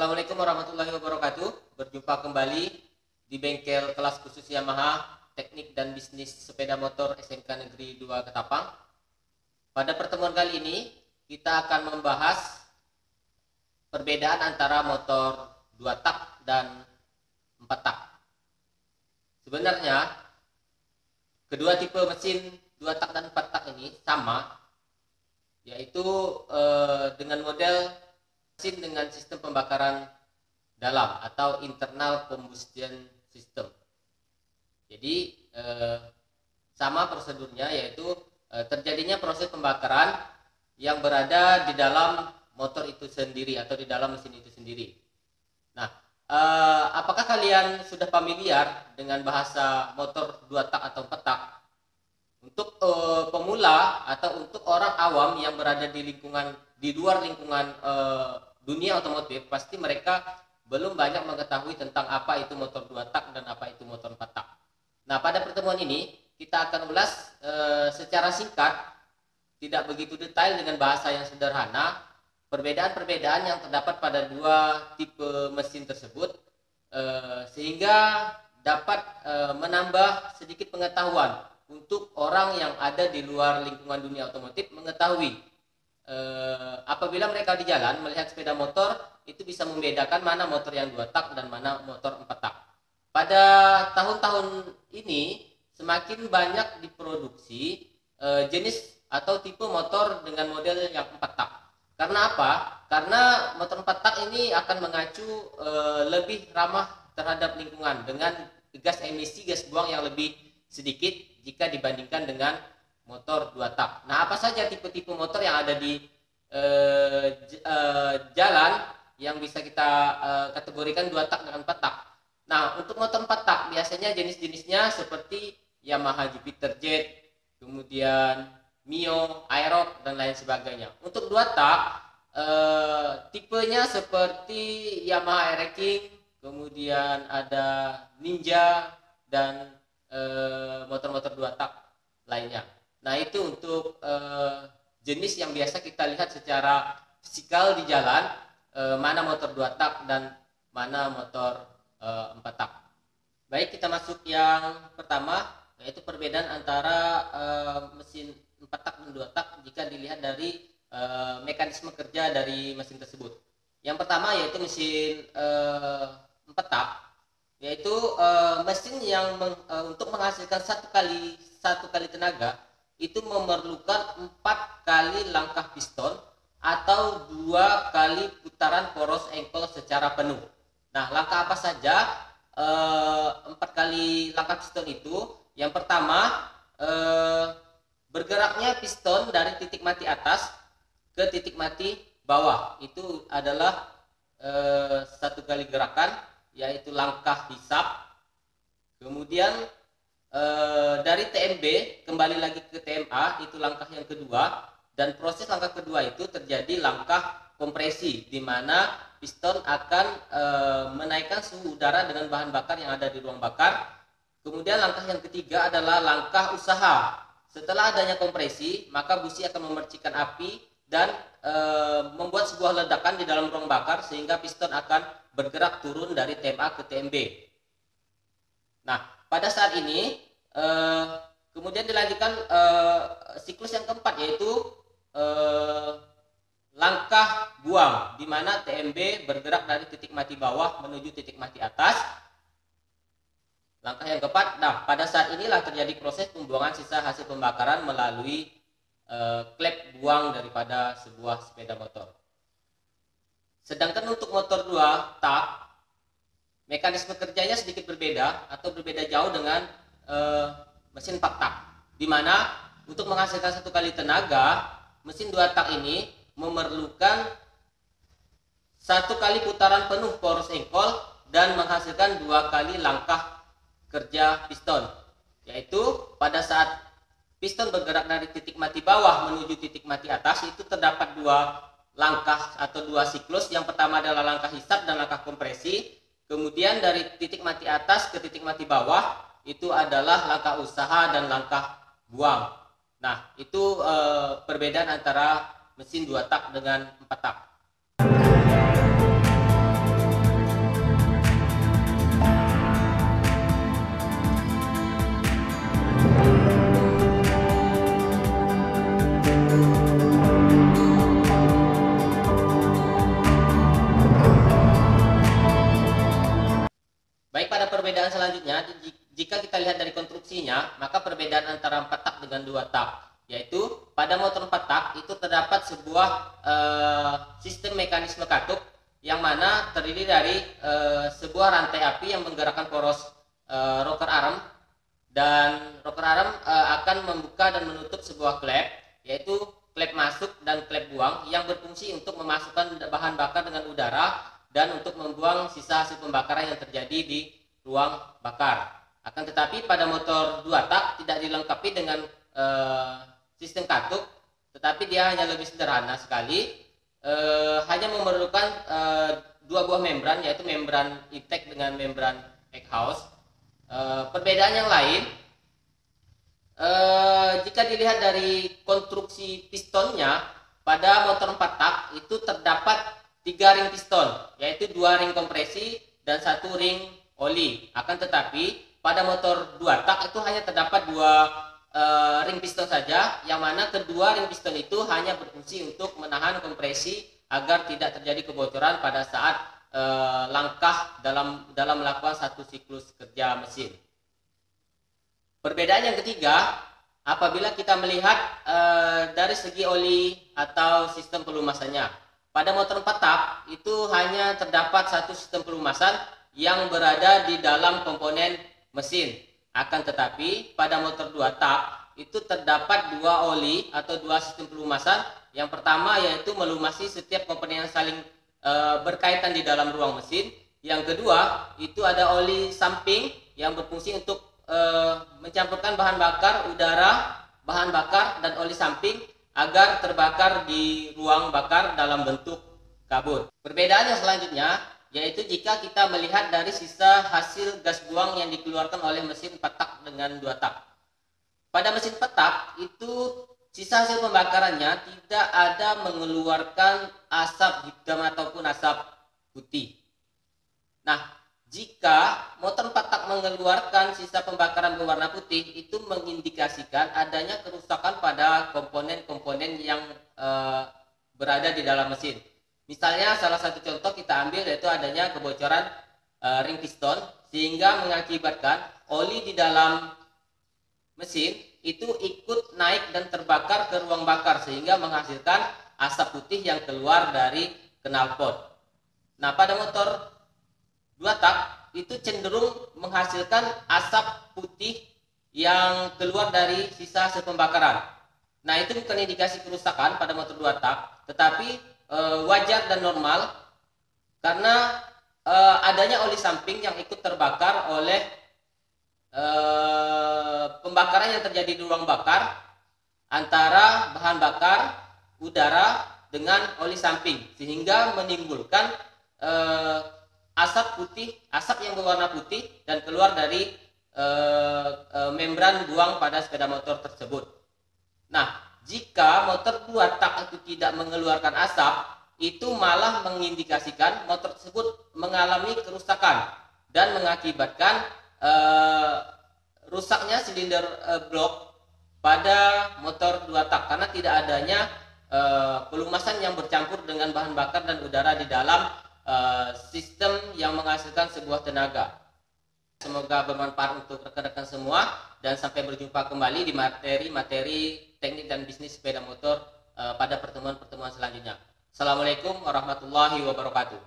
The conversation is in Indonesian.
Assalamualaikum warahmatullahi wabarakatuh. Berjumpa kembali di bengkel kelas khusus Yamaha Teknik dan Bisnis Sepeda Motor SMK Negeri 2 Ketapang. Pada pertemuan kali ini kita akan membahas perbedaan antara motor 2 tak dan 4 tak. Sebenarnya kedua tipe mesin 2 tak dan 4 tak ini sama, yaitu dengan model mesin dengan sistem pembakaran dalam atau internal combustion system. Jadi sama prosedurnya, yaitu terjadinya proses pembakaran yang berada di dalam motor itu sendiri atau di dalam mesin itu sendiri. Nah, apakah kalian sudah familiar dengan bahasa motor 2 tak atau 4 tak? Untuk pemula atau untuk orang awam yang berada di luar lingkungan dunia otomotif, pasti mereka belum banyak mengetahui tentang apa itu motor 2 tak dan apa itu motor 4 tak. Nah, pada pertemuan ini kita akan ulas secara singkat, tidak begitu detail dengan bahasa yang sederhana, perbedaan-perbedaan yang terdapat pada dua tipe mesin tersebut, sehingga dapat menambah sedikit pengetahuan untuk orang yang ada di luar lingkungan dunia otomotif mengetahui apabila mereka di jalan melihat sepeda motor itu bisa membedakan mana motor yang 2 tak dan mana motor 4 tak. Pada tahun-tahun ini semakin banyak diproduksi jenis atau tipe motor dengan model yang 4 tak. Karena apa? Karena motor 4 tak ini akan mengacu lebih ramah terhadap lingkungan dengan gas emisi gas buang yang lebih sedikit jika dibandingkan dengan motor 2 tak. Nah, apa saja tipe-tipe motor yang ada di jalan yang bisa kita kategorikan 2 tak dengan 4 tak? Nah, untuk motor 4 tak biasanya jenis-jenisnya seperti Yamaha Jupiter Jet, kemudian Mio, Aerox, dan lain sebagainya. Untuk 2 tak tipenya seperti Yamaha Aero King, kemudian ada Ninja, dan motor-motor 2 tak lainnya. Nah, itu untuk jenis yang biasa kita lihat secara fisikal di jalan, mana motor 2 tak dan mana motor 4 tak. Baik, kita masuk yang pertama, yaitu perbedaan antara mesin 4 tak dan 2 tak jika dilihat dari mekanisme kerja dari mesin tersebut. Yang pertama yaitu mesin 4 tak, yaitu mesin yang untuk menghasilkan satu kali tenaga itu memerlukan 4 kali langkah piston atau 2 kali putaran poros engkol secara penuh. Nah, langkah apa saja 4 kali langkah piston itu? Yang pertama, bergeraknya piston dari titik mati atas ke titik mati bawah. Itu adalah 1 kali gerakan, yaitu langkah hisap. Kemudian dari TMB kembali lagi ke TMA, itu langkah yang kedua, dan proses langkah kedua itu terjadi langkah kompresi, di mana piston akan menaikkan suhu udara dengan bahan bakar yang ada di ruang bakar. Kemudian langkah yang ketiga adalah langkah usaha. Setelah adanya kompresi, maka busi akan memercikan api dan membuat sebuah ledakan di dalam ruang bakar, sehingga piston akan bergerak turun dari TMA ke TMB. Nah, pada saat ini kemudian dilanjutkan siklus yang keempat, yaitu langkah buang, di mana TMB bergerak dari titik mati bawah menuju titik mati atas. Langkah yang keempat, nah pada saat inilah terjadi proses pembuangan sisa hasil pembakaran melalui klep buang daripada sebuah sepeda motor. Sedangkan untuk motor 2 tak, mekanisme kerjanya sedikit berbeda atau berbeda jauh dengan mesin 4 tak, di mana untuk menghasilkan 1 kali tenaga, mesin 2 tak ini memerlukan 1 kali putaran penuh poros engkol dan menghasilkan 2 kali langkah kerja piston, yaitu pada saat piston bergerak dari titik mati bawah menuju titik mati atas, itu terdapat 2 langkah atau 2 siklus. Yang pertama adalah langkah hisap dan langkah kompresi. Kemudian dari titik mati atas ke titik mati bawah itu adalah langkah usaha dan langkah buang. Nah, itu perbedaan antara mesin 2 tak dengan 4 tak. perbedaan selanjutnya, jika kita lihat dari konstruksinya, maka perbedaan antara 4 tak dengan 2 tak, yaitu pada motor 4 tak itu terdapat sebuah sistem mekanisme katup yang mana terdiri dari sebuah rantai api yang menggerakkan poros rocker arm, dan rocker arm akan membuka dan menutup sebuah klep, yaitu klep masuk dan klep buang yang berfungsi untuk memasukkan bahan bakar dengan udara dan untuk membuang sisa hasil pembakaran yang terjadi di ruang bakar. Akan tetapi pada motor 2 tak tidak dilengkapi dengan sistem katup, tetapi dia hanya lebih sederhana sekali, hanya memerlukan 2 buah membran, yaitu membran intake dengan membran exhaust. Perbedaan yang lain, jika dilihat dari konstruksi pistonnya, pada motor 4 tak itu terdapat 3 ring piston, yaitu 2 ring kompresi dan 1 ring oli. Akan tetapi pada motor 2 tak itu hanya terdapat 2 ring piston saja, yang mana kedua ring piston itu hanya berfungsi untuk menahan kompresi agar tidak terjadi kebocoran pada saat langkah dalam melakukan satu siklus kerja mesin. Perbedaan yang ketiga, apabila kita melihat dari segi oli atau sistem pelumasannya. Pada motor 4 tak itu hanya terdapat satu sistem pelumasan yang berada di dalam komponen mesin. Akan tetapi pada motor 2 tak itu terdapat 2 oli atau 2 sistem pelumasan. Yang pertama yaitu melumasi setiap komponen yang saling berkaitan di dalam ruang mesin. Yang kedua itu ada oli samping yang berfungsi untuk mencampurkan bahan bakar, udara, bahan bakar dan oli samping agar terbakar di ruang bakar dalam bentuk kabut. Perbedaan yang selanjutnya yaitu jika kita melihat dari sisa hasil gas buang yang dikeluarkan oleh mesin 4 tak dengan 2 tak. Pada mesin 4 tak itu sisa hasil pembakarannya tidak ada mengeluarkan asap hitam ataupun asap putih. Nah, jika motor 4 tak mengeluarkan sisa pembakaran berwarna putih, itu mengindikasikan adanya kerusakan pada komponen-komponen yang berada di dalam mesin. Misalnya salah satu contoh kita ambil yaitu adanya kebocoran ring piston, sehingga mengakibatkan oli di dalam mesin itu ikut naik dan terbakar ke ruang bakar sehingga menghasilkan asap putih yang keluar dari knalpot. Nah, pada motor 2 tak itu cenderung menghasilkan asap putih yang keluar dari sisa hasil pembakaran. Nah, itu bukan indikasi kerusakan pada motor 2 tak, tetapi wajar dan normal karena adanya oli samping yang ikut terbakar oleh pembakaran yang terjadi di ruang bakar antara bahan bakar, udara dengan oli samping, sehingga menimbulkan asap putih, asap yang berwarna putih dan keluar dari membran buang pada sepeda motor tersebut. Nah, jika motor 2 tak itu tidak mengeluarkan asap, itu malah mengindikasikan motor tersebut mengalami kerusakan dan mengakibatkan rusaknya silinder blok pada motor 2 tak karena tidak adanya pelumasan yang bercampur dengan bahan bakar dan udara di dalam sistem yang menghasilkan sebuah tenaga. Semoga bermanfaat untuk rekan-rekan semua dan sampai berjumpa kembali di materi-materi teknik dan bisnis sepeda motor pada pertemuan-pertemuan selanjutnya. Assalamualaikum warahmatullahi wabarakatuh.